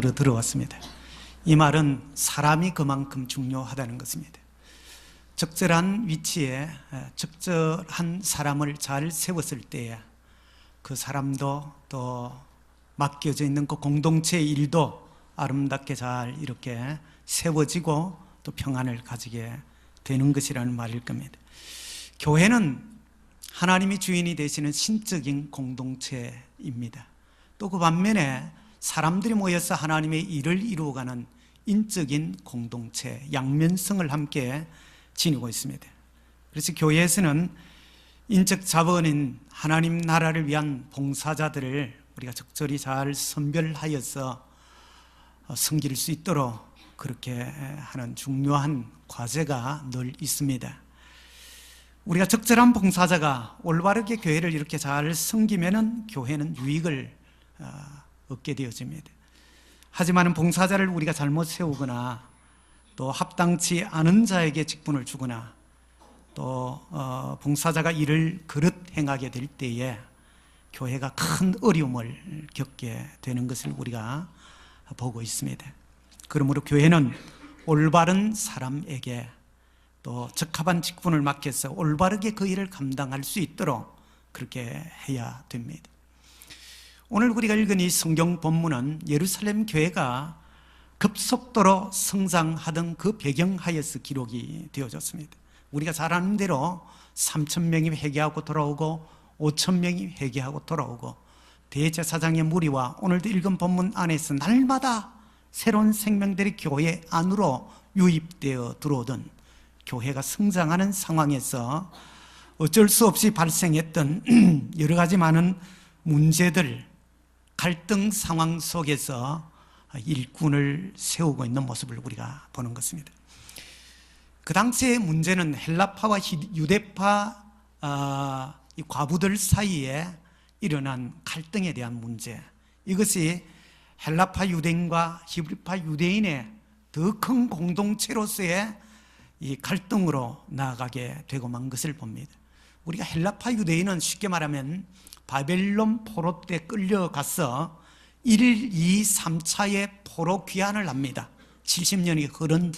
들어왔습니다. 이 말은 사람이 그만큼 중요하다는 것입니다. 적절한 위치에 적절한 사람을 잘 세웠을 때에 그 사람도 또 맡겨져 있는 그 공동체의 일도 아름답게 잘 이렇게 세워지고 또 평안을 가지게 되는 것이라는 말일 겁니다. 교회는 하나님이 주인이 되시는 신적인 공동체입니다. 또 그 반면에 사람들이 모여서 하나님의 일을 이루어가는 인적인 공동체, 양면성을 함께 지니고 있습니다. 그래서 교회에서는 인적 자본인 하나님 나라를 위한 봉사자들을 우리가 적절히 잘 선별하여서 섬길 수 있도록 그렇게 하는 중요한 과제가 늘 있습니다. 우리가 적절한 봉사자가 올바르게 교회를 이렇게 잘 섬기면은 교회는 유익을 얻게 되어집니다. 하지만 봉사자를 우리가 잘못 세우거나 또 합당치 않은 자에게 직분을 주거나 또 봉사자가 일을 그릇 행하게 될 때에 교회가 큰 어려움을 겪게 되는 것을 우리가 보고 있습니다. 그러므로 교회는 올바른 사람에게 또 적합한 직분을 맡겨서 올바르게 그 일을 감당할 수 있도록 그렇게 해야 됩니다. 오늘 우리가 읽은 이 성경 본문은 예루살렘 교회가 급속도로 성장하던 그 배경하에서 기록이 되어졌습니다. 우리가 잘 아는 대로 3,000명이 회개하고 돌아오고 5,000명이 회개하고 돌아오고 대제사장의 무리와 오늘도 읽은 본문 안에서 날마다 새로운 생명들이 교회 안으로 유입되어 들어오던 교회가 성장하는 상황에서 어쩔 수 없이 발생했던 여러 가지 많은 문제들, 갈등 상황 속에서 일꾼을 세우고 있는 모습을 우리가 보는 것입니다. 그 당시의 문제는 헬라파와 유대파 이 과부들 사이에 일어난 갈등에 대한 문제, 이것이 헬라파 유대인과 히브리파 유대인의 더 큰 공동체로서의 이 갈등으로 나아가게 되고 만 것을 봅니다. 우리가 헬라파 유대인은 쉽게 말하면 바벨론 포로 때 끌려가서 1, 2, 3차의 포로 귀환을 합니다. 70년이 흐른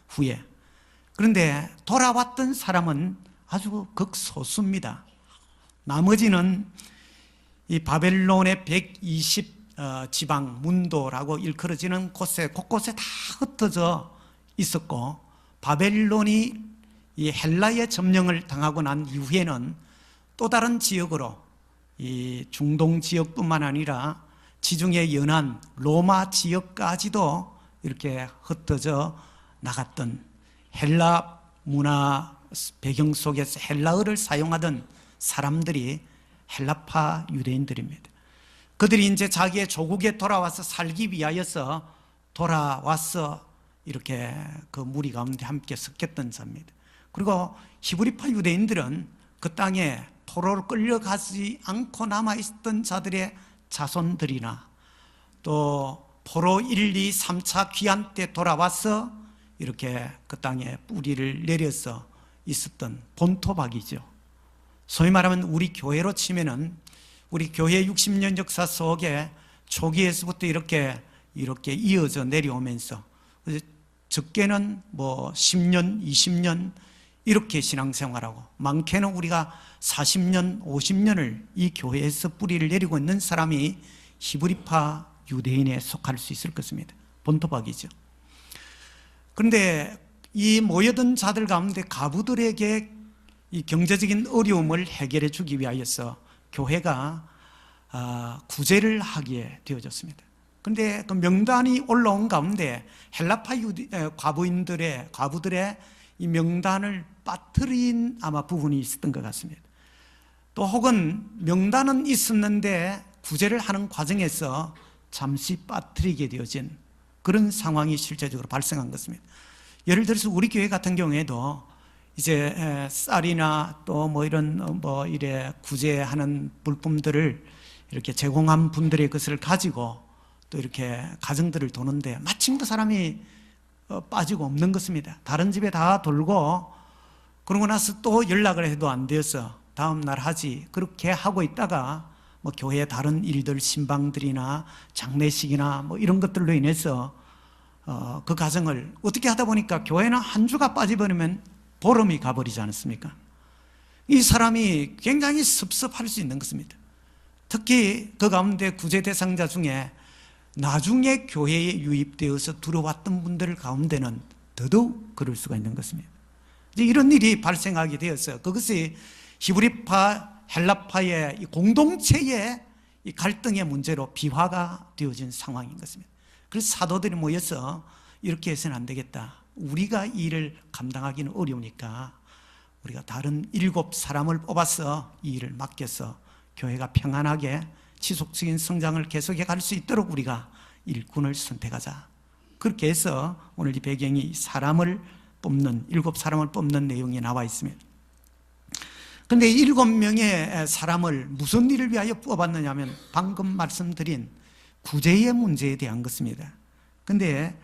후에. 그런데 돌아왔던 사람은 아주 극소수입니다. 나머지는 이 바벨론의 120 지방 문도라고 일컬어지는 곳곳에 다 흩어져 있었고, 바벨론이 이 헬라의 점령을 당하고 난 이후에는 또 다른 지역으로 이 중동 지역뿐만 아니라 지중해 연안 로마 지역까지도 이렇게 흩어져 나갔던, 헬라 문화 배경 속에서 헬라어를 사용하던 사람들이 헬라파 유대인들입니다. 그들이 이제 자기의 조국에 돌아와서 살기 위하여서 돌아와서 이렇게 그 무리 가운데 함께 섞였던 자입니다. 그리고 히브리파 유대인들은 그 땅에 포로로 끌려가지 않고 남아있던 자들의 자손들이나 또 포로 1, 2, 3차 귀환 때 돌아와서 이렇게 그 땅에 뿌리를 내려서 있었던 본토박이죠. 소위 말하면 우리 교회로 치면은 우리 교회 60년 역사 속에 초기에서부터 이렇게 이어져 내려오면서 적게는 뭐 10년, 20년 이렇게 신앙생활하고 많게는 우리가 40년, 50년을 이 교회에서 뿌리를 내리고 있는 사람이 히브리파 유대인에 속할 수 있을 것입니다. 본토박이죠. 그런데 이 모여든 자들 가운데 가부들에게 이 경제적인 어려움을 해결해 주기 위하여서 교회가 구제를 하게 되어졌습니다. 그런데 그 명단이 올라온 가운데 헬라파 과부들의 이 명단을 빠뜨린 아마 부분이 있었던 것 같습니다. 또 혹은 명단은 있었는데 구제를 하는 과정에서 잠시 빠뜨리게 되어진 그런 상황이 실제적으로 발생한 것입니다. 예를 들어서 우리 교회 같은 경우에도 이제 쌀이나 또 뭐 이런 이래 구제하는 물품들을 이렇게 제공한 분들의 것을 가지고 또 이렇게 가정들을 도는데 마침 그 사람이 빠지고 없는 것입니다. 다른 집에 다 돌고 그러고 나서 또 연락을 해도 안 되어서 다음 날 하지 그렇게 하고 있다가 뭐 교회 다른 일들, 신방들이나 장례식이나 뭐 이런 것들로 인해서 그 가정을 어떻게 하다 보니까 교회는 한 주가 빠져버리면 보름이 가버리지 않았습니까? 이 사람이 굉장히 섭섭할 수 있는 것입니다. 특히 그 가운데 구제 대상자 중에 나중에 교회에 유입되어서 들어왔던 분들 가운데는 더더욱 그럴 수가 있는 것입니다. 이제 이런 일이 발생하게 되어서 그것이 히브리파, 헬라파의 이 공동체의 이 갈등의 문제로 비화가 되어진 상황인 것입니다. 그래서 사도들이 모여서 이렇게 해서는 안 되겠다. 우리가 이 일을 감당하기는 어려우니까 우리가 다른 7사람을 뽑아서 이 일을 맡겨서 교회가 평안하게 지속적인 성장을 계속해 갈 수 있도록 우리가 일꾼을 선택하자. 그렇게 해서 오늘 이 배경이 사람을 뽑는, 7사람을 뽑는 내용이 나와 있습니다. 그런데 7명의 사람을 무슨 일을 위하여 뽑았느냐 하면 방금 말씀드린 구제의 문제에 대한 것입니다. 그런데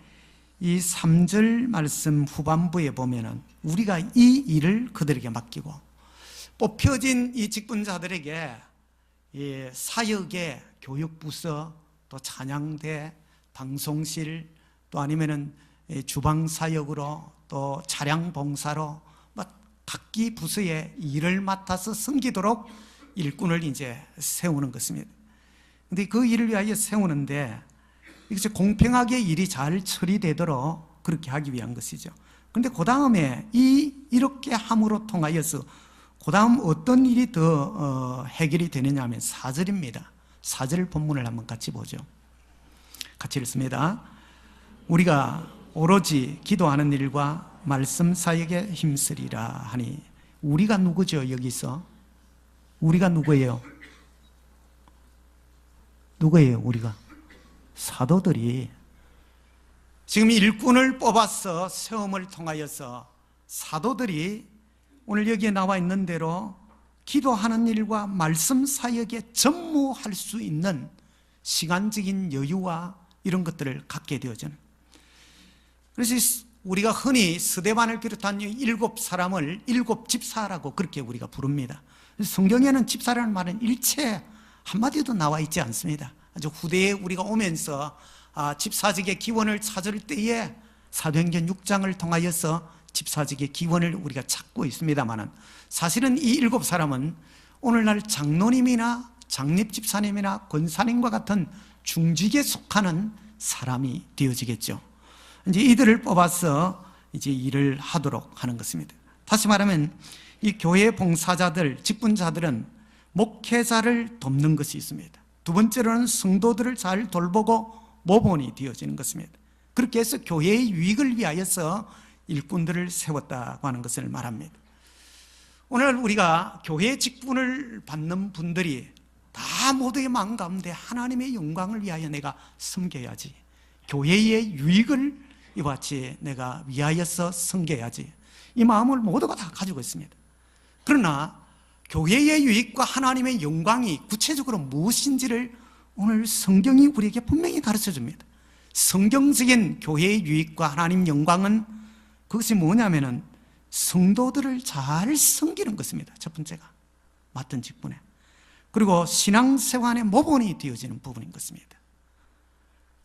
이 3절 말씀 후반부에 보면은 우리가 이 일을 그들에게 맡기고 뽑혀진 이 직분자들에게 이 사역의 교육부서, 또 찬양대, 방송실, 또 아니면은 주방사역으로, 또 차량봉사로 각기 부서의 일을 맡아서 섬기도록 일꾼을 이제 세우는 것입니다. 근데 그 일을 위하여 세우는데 이것이 공평하게 일이 잘 처리되도록 그렇게 하기 위한 것이죠. 그런데 그 다음에 이렇게 함으로 통하여서 그 다음 어떤 일이 더 해결이 되느냐 하면 4절입니다. 4절 본문을 한번 같이 보죠. 같이 읽습니다. 우리가 오로지 기도하는 일과 말씀 사역에 힘쓰리라 하니, 우리가 누구죠? 여기서 우리가 누구예요? 누구예요? 우리가 사도들이 지금 일꾼을 뽑아서 세움을 통하여서 사도들이 오늘 여기에 나와 있는 대로 기도하는 일과 말씀 사역에 전무할 수 있는 시간적인 여유와 이런 것들을 갖게 되어지는, 그래서 우리가 흔히 스데반을 비롯한 7사람을 7집사라고 그렇게 우리가 부릅니다. 성경에는 집사라는 말은 일체 한마디도 나와 있지 않습니다. 아주 후대에 우리가 오면서 집사직의 기원을 찾을 때에 사도행전 6장을 통하여서 집사직의 기원을 우리가 찾고 있습니다만, 사실은 이 7사람은 오늘날 장로님이나 장립집사님이나 권사님과 같은 중직에 속하는 사람이 되어지겠죠. 이제 이들을 뽑아서 이제 일을 하도록 하는 것입니다. 다시 말하면 이 교회 봉사자들, 직분자들은 목회자를 돕는 것이 있습니다. 두 번째로는 성도들을 잘 돌보고 모본이 되어지는 것입니다. 그렇게 해서 교회의 유익을 위하여서 일꾼들을 세웠다고 하는 것을 말합니다. 오늘 우리가 교회 직분을 받는 분들이 다 모두의 마음 가운데 하나님의 영광을 위하여 내가 섬겨야지, 교회의 유익을 이와 같이 내가 위하여서 섬겨야지, 이 마음을 모두가 다 가지고 있습니다. 그러나 교회의 유익과 하나님의 영광이 구체적으로 무엇인지를 오늘 성경이 우리에게 분명히 가르쳐 줍니다. 성경적인 교회의 유익과 하나님 영광은 그것이 뭐냐면은 성도들을 잘 섬기는 것입니다. 첫 번째가 맡은 직분에, 그리고 신앙생활의 모본이 되어지는 부분인 것입니다.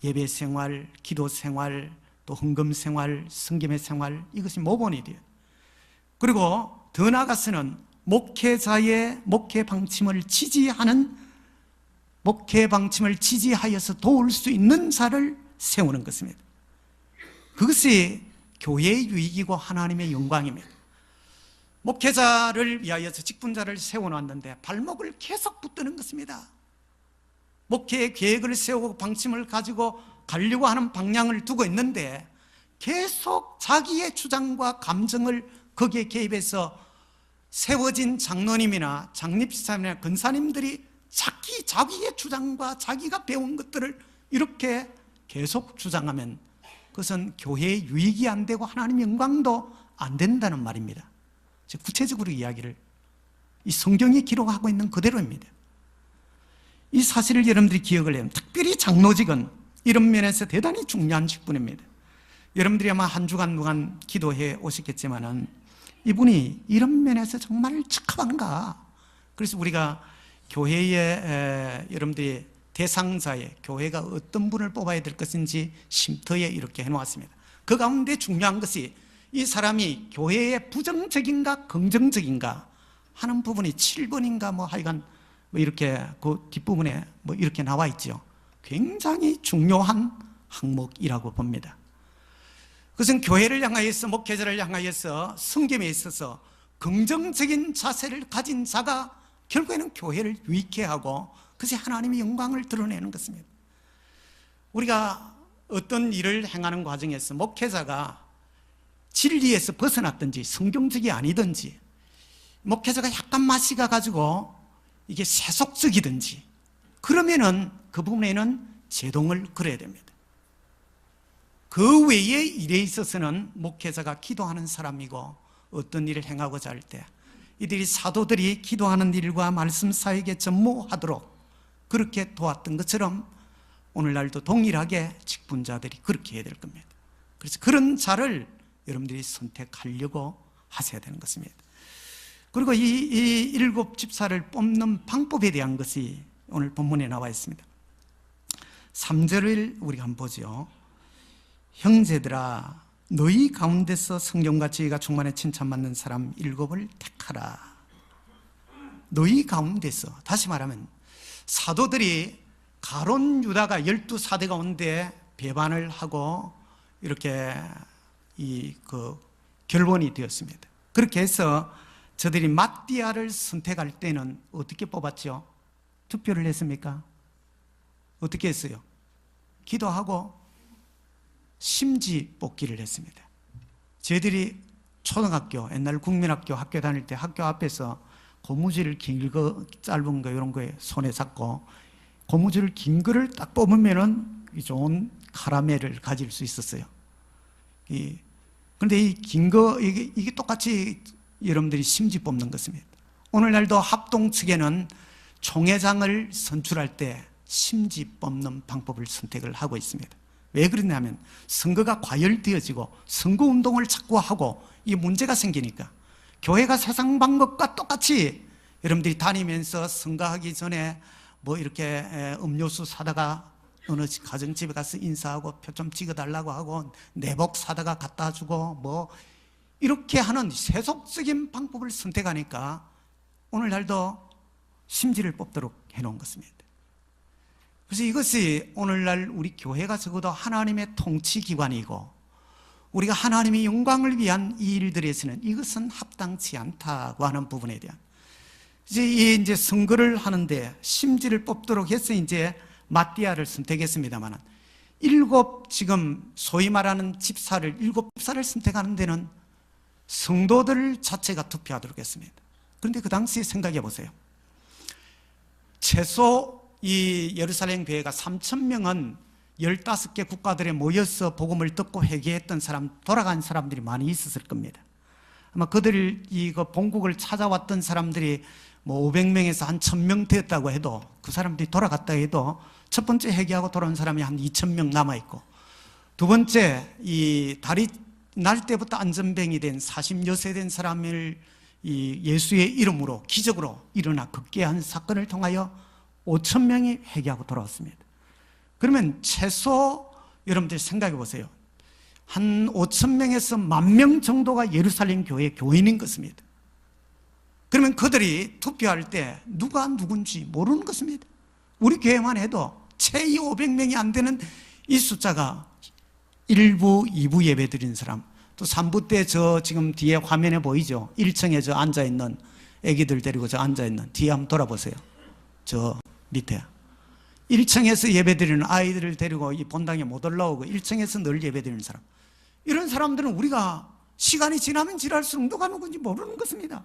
예배생활, 기도생활, 또 헌금생활, 성김의 생활, 이것이 모본이 돼요. 그리고 더 나아가서는 목회자의 목회 방침을 지지하여서 도울 수 있는 자를 세우는 것입니다. 그것이 교회의 유익이고 하나님의 영광입니다. 목회자를 위하여서 직분자를 세워놨는데 발목을 계속 붙드는 것입니다. 목회의 계획을 세우고 방침을 가지고 가려고 하는 방향을 두고 있는데 계속 자기의 주장과 감정을 거기에 개입해서 세워진 장로님이나 장립집사님이나 권사님들이 자기의 주장과 자기가 배운 것들을 이렇게 계속 주장하면 그것은 교회의 유익이 안 되고 하나님 영광도 안 된다는 말입니다. 구체적으로 이야기를 이 성경이 기록하고 있는 그대로입니다. 이 사실을 여러분들이 기억을 해요. 특별히 장로직은 이런 면에서 대단히 중요한 직분입니다. 여러분들이 아마 한 주간 동안 기도해 오셨겠지만은 이분이 이런 면에서 정말 적합한가? 그래서 우리가 교회의 여러분들이 대상자에 교회가 어떤 분을 뽑아야 될 것인지 쉼터에 이렇게 해놓았습니다. 그 가운데 중요한 것이 이 사람이 교회에 부정적인가 긍정적인가 하는 부분이 7번인가 뭐 하여간 뭐 이렇게 그 뒷부분에 뭐 이렇게 나와 있죠. 굉장히 중요한 항목이라고 봅니다. 그것은 교회를 향하여서, 목회자를 향하여서 섬김에 있어서 긍정적인 자세를 가진 자가 결국에는 교회를 유익해 하고 그것이 하나님의 영광을 드러내는 것입니다. 우리가 어떤 일을 행하는 과정에서 목회자가 진리에서 벗어났든지 성경적이 아니든지, 목회자가 약간 맛이 가가지고 이게 세속적이든지 그러면은 그 부분에는 제동을 걸어야 됩니다. 그 외의 일에 있어서는 목회자가 기도하는 사람이고 어떤 일을 행하고자 할 때 이들이 사도들이 기도하는 일과 말씀 사역에 전무하도록 그렇게 도왔던 것처럼 오늘날도 동일하게 직분자들이 그렇게 해야 될 겁니다. 그래서 그런 자를 여러분들이 선택하려고 하셔야 되는 것입니다. 그리고 이 7 집사를 뽑는 방법에 대한 것이 오늘 본문에 나와 있습니다. 3절을 우리가 한번 보죠. 형제들아, 너희 가운데서 성령과 지혜가 충만해 칭찬받는 사람 7을 택하라. 너희 가운데서, 다시 말하면 사도들이 가론 유다가 12사대 가운데 배반을 하고 이렇게 결론이 되었습니다. 그렇게 해서 저들이 마띠아를 선택할 때는 어떻게 뽑았죠? 투표를 했습니까? 어떻게 했어요? 기도하고 심지 뽑기를 했습니다. 저희들이 초등학교, 옛날 국민학교 학교 다닐 때 학교 앞에서 고무줄 길고 짧은 거 이런 거에 손에 잡고 고무줄 긴 거를 딱 뽑으면은 좋은 카라멜을 가질 수 있었어요. 그런데 이 긴 거, 이게 똑같이 여러분들이 심지 뽑는 것입니다. 오늘날도 합동 측에는 총회장을 선출할 때 심지 뽑는 방법을 선택을 하고 있습니다. 왜 그러냐면 선거가 과열되어지고 선거운동을 자꾸 하고 이 문제가 생기니까 교회가 세상 방법과 똑같이 여러분들이 다니면서 선거하기 전에 뭐 이렇게 음료수 사다가 어느 가정집에 가서 인사하고 표 좀 찍어달라고 하고 내복 사다가 갖다 주고 뭐 이렇게 하는 세속적인 방법을 선택하니까 오늘날도 심지를 뽑도록 해놓은 것입니다. 그래서 이것이 오늘날 우리 교회가 적어도 하나님의 통치기관이고 우리가 하나님의 영광을 위한 이 일들에서는 이것은 합당치 않다고 하는 부분에 대한 이제 선거를 하는데 심지를 뽑도록 해서 이제 마띠아를 선택했습니다만 7 지금 소위 말하는 집사를 7 집사를 선택하는 데는 성도들 자체가 투표하도록 했습니다. 그런데 그 당시에 생각해 보세요. 최소 이 예루살렘 교회가 3,000명은 15개 국가들에 모여서 복음을 듣고 회개했던 사람, 돌아간 사람들이 많이 있었을 겁니다. 아마 그들 이거 본국을 찾아왔던 사람들이 뭐 500명에서 한 1,000명 되었다고 해도 그 사람들이 돌아갔다 해도 첫 번째 회개하고 돌아온 사람이 한 2,000명 남아있고 두 번째 이 다리 날 때부터 안전병이 된 40여세 된 사람을 이 예수의 이름으로 기적으로 일어나 극계한 사건을 통하여 5,000명이 회개하고 돌아왔습니다. 그러면 최소 여러분들 생각해 보세요. 한 5,000명에서 10,000명 정도가 예루살렘 교회 교인인 것입니다. 그러면 그들이 투표할 때 누가 누군지 모르는 것입니다. 우리 교회만 해도 채 500명이 안 되는 이 숫자가 1부, 2부 예배 드리는 사람, 또 3부 때 저 지금 뒤에 화면에 보이죠? 1층에 저 앉아있는 애기들 데리고 저 앉아있는 뒤에 한번 돌아보세요. 저 밑에 1층에서 예배 드리는 아이들을 데리고 이 본당에 못 올라오고 1층에서 늘 예배 드리는 사람, 이런 사람들은 우리가 시간이 지나면 지날수록 누가 누군지 모르는 것입니다.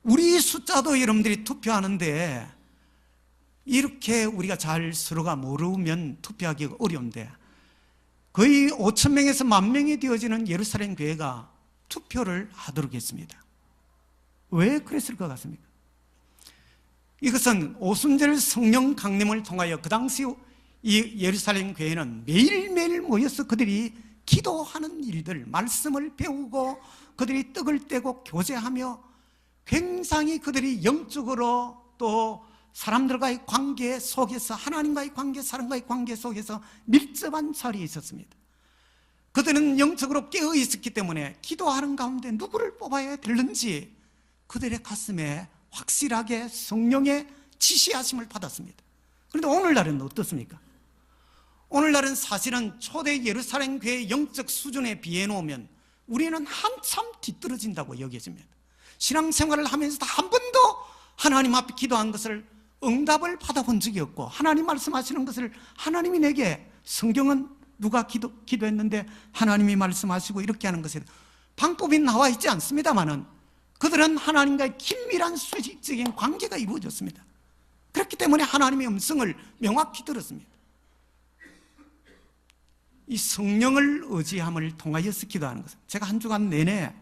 우리 숫자도 여러분들이 투표하는데 이렇게 우리가 잘 서로가 모르면 투표하기가 어려운데 거의 5,000명에서 10,000명이 되어지는 예루살렘 교회가 투표를 하도록 했습니다. 왜 그랬을 것 같습니까? 이것은 오순절 성령 강림을 통하여 그 당시 이 예루살렘 교회는 매일매일 모여서 그들이 기도하는 일들, 말씀을 배우고 그들이 떡을 떼고 교제하며 굉장히 그들이 영적으로 또 사람들과의 관계 속에서, 하나님과의 관계, 사람과의 관계 속에서 밀접한 자리에 있었습니다. 그들은 영적으로 깨어 있었기 때문에 기도하는 가운데 누구를 뽑아야 되는지 그들의 가슴에 확실하게 성령의 지시하심을 받았습니다. 그런데 오늘날은 어떻습니까? 오늘날은 사실은 초대 예루살렘 교회의 영적 수준에 비해 놓으면 우리는 한참 뒤떨어진다고 여겨집니다. 신앙생활을 하면서도 한 번도 하나님 앞에 기도한 것을 응답을 받아본 적이 없고, 하나님 말씀하시는 것을 하나님이 내게, 성경은 누가 기도했는데 하나님이 말씀하시고 이렇게 하는 것에 방법이 나와 있지 않습니다만은 그들은 하나님과의 긴밀한 수직적인 관계가 이루어졌습니다. 그렇기 때문에 하나님의 음성을 명확히 들었습니다. 이 성령을 의지함을 통하여서 기도하는 것은, 제가 한 주간 내내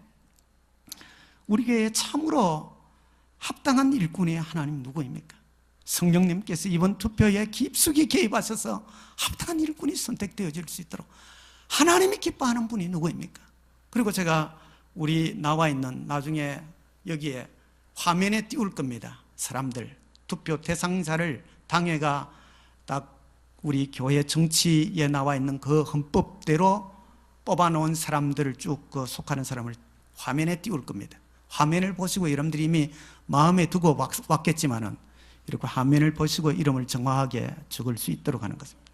우리 교회에 참으로 합당한 일꾼이 하나님 누구입니까? 성령님께서 이번 투표에 깊숙이 개입하셔서 합당한 일꾼이 선택되어질 수 있도록 하나님이 기뻐하는 분이 누구입니까? 그리고 제가 우리 나와 있는, 나중에 여기에 화면에 띄울 겁니다. 사람들, 투표 대상자를 당회가 딱 우리 교회 정치에 나와 있는 그 헌법대로 뽑아놓은 사람들을 쭉 속하는 사람을 화면에 띄울 겁니다. 화면을 보시고 여러분들이 이미 마음에 두고 왔겠지만은 이렇게 화면을 보시고 이름을 정확하게 적을 수 있도록 하는 것입니다.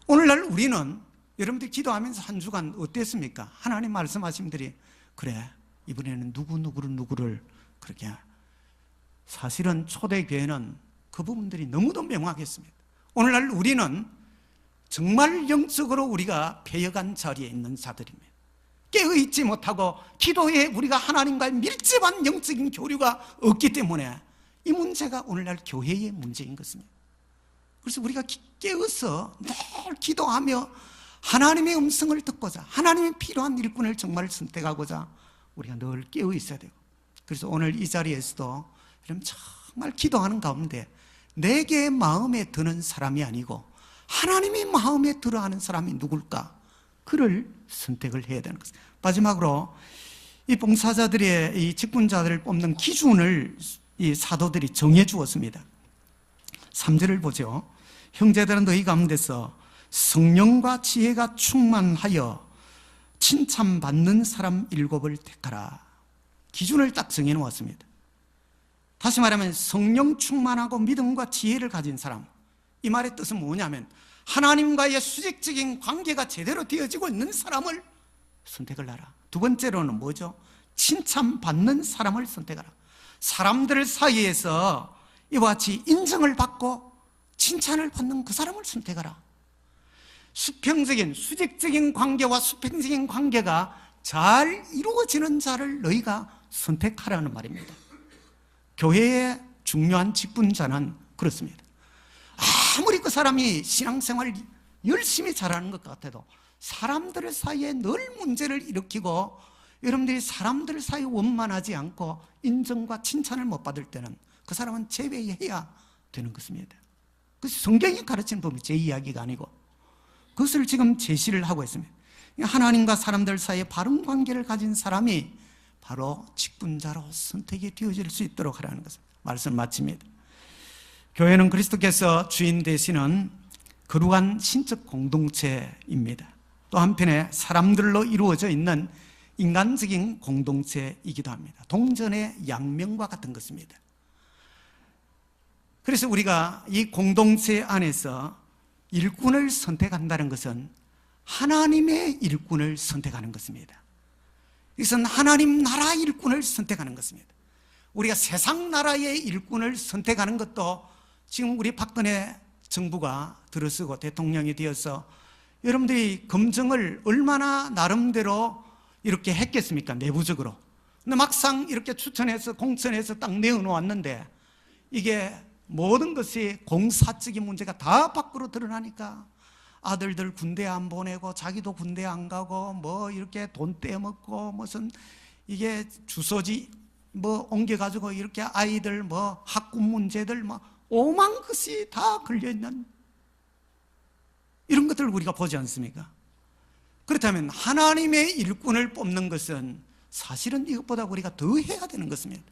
오늘날 우리는 여러분들이 기도하면서 한 주간 어땠습니까? 하나님 말씀하심들이, 그래 이번에는 누구를 그렇게, 사실은 초대교회는 그 부분들이 너무도 명확했습니다. 오늘날 우리는 정말 영적으로 우리가 배어간 자리에 있는 자들입니다. 깨어있지 못하고 기도에 우리가 하나님과의 밀접한 영적인 교류가 없기 때문에 이 문제가 오늘날 교회의 문제인 것입니다. 그래서 우리가 깨어서 늘 기도하며 하나님의 음성을 듣고자, 하나님이 필요한 일꾼을 정말 선택하고자 우리가 늘 깨어 있어야 되고, 그래서 오늘 이 자리에서도 여러분 정말 기도하는 가운데 내게 마음에 드는 사람이 아니고 하나님이 마음에 들어하는 사람이 누굴까? 그를 선택을 해야 되는 것입니다. 마지막으로 이 봉사자들의, 이 직분자들을 뽑는 기준을 이 사도들이 정해 주었습니다. 3절을 보죠. 형제들은 너희 가운데서 성령과 지혜가 충만하여 칭찬받는 사람 7을 택하라. 기준을 딱 정해 놓았습니다. 다시 말하면 성령 충만하고 믿음과 지혜를 가진 사람, 이 말의 뜻은 뭐냐면 하나님과의 수직적인 관계가 제대로 되어지고 있는 사람을 선택을 하라. 두 번째로는 뭐죠? 칭찬받는 사람을 선택하라. 사람들 사이에서 이와 같이 인정을 받고 칭찬을 받는 그 사람을 선택하라. 수평적인, 수직적인 관계와 수평적인 관계가 잘 이루어지는 자를 너희가 선택하라는 말입니다. 교회의 중요한 직분자는 그렇습니다. 아무리 그 사람이 신앙생활을 열심히 잘하는 것 같아도 사람들 사이에 늘 문제를 일으키고 여러분들이 사람들 사이에 원만하지 않고 인정과 칭찬을 못 받을 때는 그 사람은 제외해야 되는 것입니다. 그래서 성경이 가르치는 법이 제 이야기가 아니고 그것을 지금 제시를 하고 있습니다. 하나님과 사람들 사이에 바른 관계를 가진 사람이 바로 직분자로 선택이 되어질 수 있도록 하라는 것입니다. 말씀 마칩니다. 교회는 그리스도께서 주인 되시는 거룩한 신적 공동체입니다. 또 한편에 사람들로 이루어져 있는 인간적인 공동체이기도 합니다. 동전의 양면과 같은 것입니다. 그래서 우리가 이 공동체 안에서 일꾼을 선택한다는 것은 하나님의 일꾼을 선택하는 것입니다. 이것은 하나님 나라 일꾼을 선택하는 것입니다. 우리가 세상 나라의 일꾼을 선택하는 것도 지금 우리 박근혜 정부가 들어서고 대통령이 되어서 여러분들이 검증을 얼마나 나름대로 이렇게 했겠습니까? 내부적으로. 근데 막상 이렇게 추천해서 공천해서 딱 내어놓았는데 이게 모든 것이 공사적인 문제가 다 밖으로 드러나니까 아들들 군대 안 보내고 자기도 군대 안 가고 뭐 이렇게 돈 떼먹고 무슨 이게 주소지 뭐 옮겨가지고 이렇게 아이들 뭐 학군 문제들 뭐 오만 것이 다 걸려있는 이런 것들을 우리가 보지 않습니까? 그렇다면 하나님의 일꾼을 뽑는 것은 사실은 이것보다 우리가 더 해야 되는 것입니다.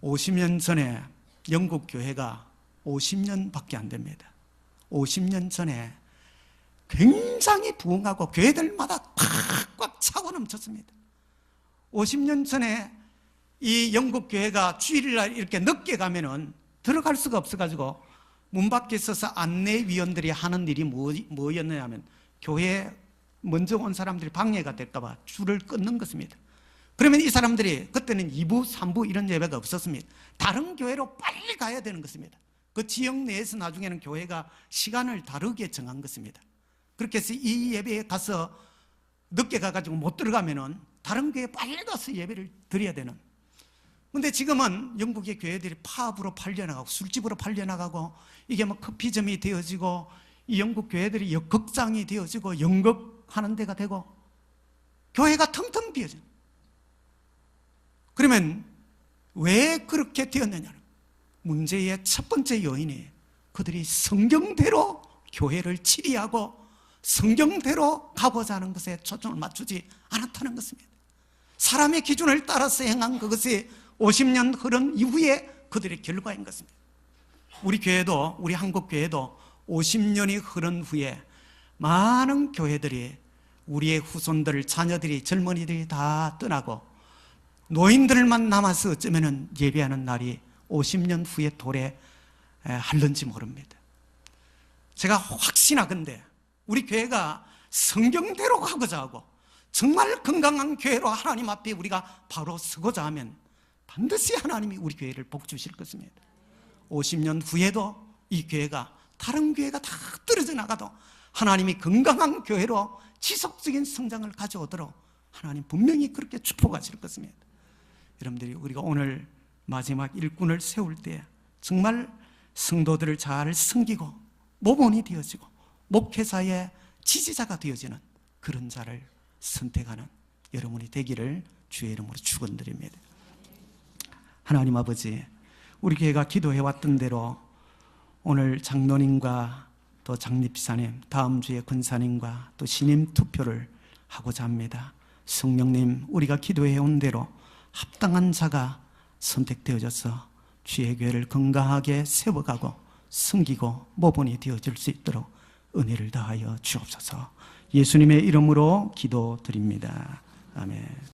50년 전에 영국 교회가 50년밖에 안 됩니다. 50년 전에 굉장히 부흥하고 교회들마다 꽉꽉 차고 넘쳤습니다. 50년 전에 이 영국 교회가 주일날 이렇게 늦게 가면은 들어갈 수가 없어가지고 문 밖에 서서 안내위원들이 하는 일이 뭐였느냐면 교회에 먼저 온 사람들이 방해가 될까봐 줄을 끊는 것입니다. 그러면 이 사람들이 그때는 2부, 3부 이런 예배가 없었습니다. 다른 교회로 빨리 가야 되는 것입니다. 그 지역 내에서 나중에는 교회가 시간을 다르게 정한 것입니다. 그렇게 해서 이 예배에 가서 늦게 가가지고 못 들어가면은 다른 교회에 빨리 가서 예배를 드려야 되는. 근데 지금은 영국의 교회들이 팝으로 팔려나가고 술집으로 팔려나가고 이게 뭐 커피점이 되어지고 이 영국 교회들이 극장이 되어지고 연극하는 데가 되고 교회가 텅텅 비어져. 그러면 왜 그렇게 되었느냐는 문제의 첫 번째 요인이 그들이 성경대로 교회를 치리하고 성경대로 가고자 하는 것에 초점을 맞추지 않았다는 것입니다. 사람의 기준을 따라서 행한 그것이 50년 흐른 이후에 그들의 결과인 것입니다. 우리 교회도, 우리 한국 교회도 50년이 흐른 후에 많은 교회들이 우리의 후손들, 자녀들이, 젊은이들이 다 떠나고 노인들만 남아서 어쩌면 예배하는 날이 50년 후에 도래할는지 모릅니다. 제가 확신하건대 우리 교회가 성경대로 가고자 하고 정말 건강한 교회로 하나님 앞에 우리가 바로 서고자 하면 반드시 하나님이 우리 교회를 복 주실 것입니다. 50년 후에도 이 교회가 다른 교회가 다 떨어져 나가도 하나님이 건강한 교회로 지속적인 성장을 가져오도록 하나님 분명히 그렇게 축복하실 것입니다. 여러분들이 우리가 오늘 마지막 일꾼을 세울 때 정말 성도들을 잘 섬기고 모범이 되어지고 목회자의 지지자가 되어지는 그런 자를 선택하는 여러분이 되기를 주의 이름으로 축원드립니다. 하나님 아버지, 우리 교회가 기도해왔던 대로 오늘 장로님과 또 장립사님, 다음 주에 권사님과 또 신임 투표를 하고자 합니다. 성령님, 우리가 기도해온 대로 합당한 자가 선택되어져서 주의 교회를 건강하게 세워가고 섬기고 모본이 되어질 수 있도록 은혜를 다하여 주옵소서. 예수님의 이름으로 기도드립니다. 아멘.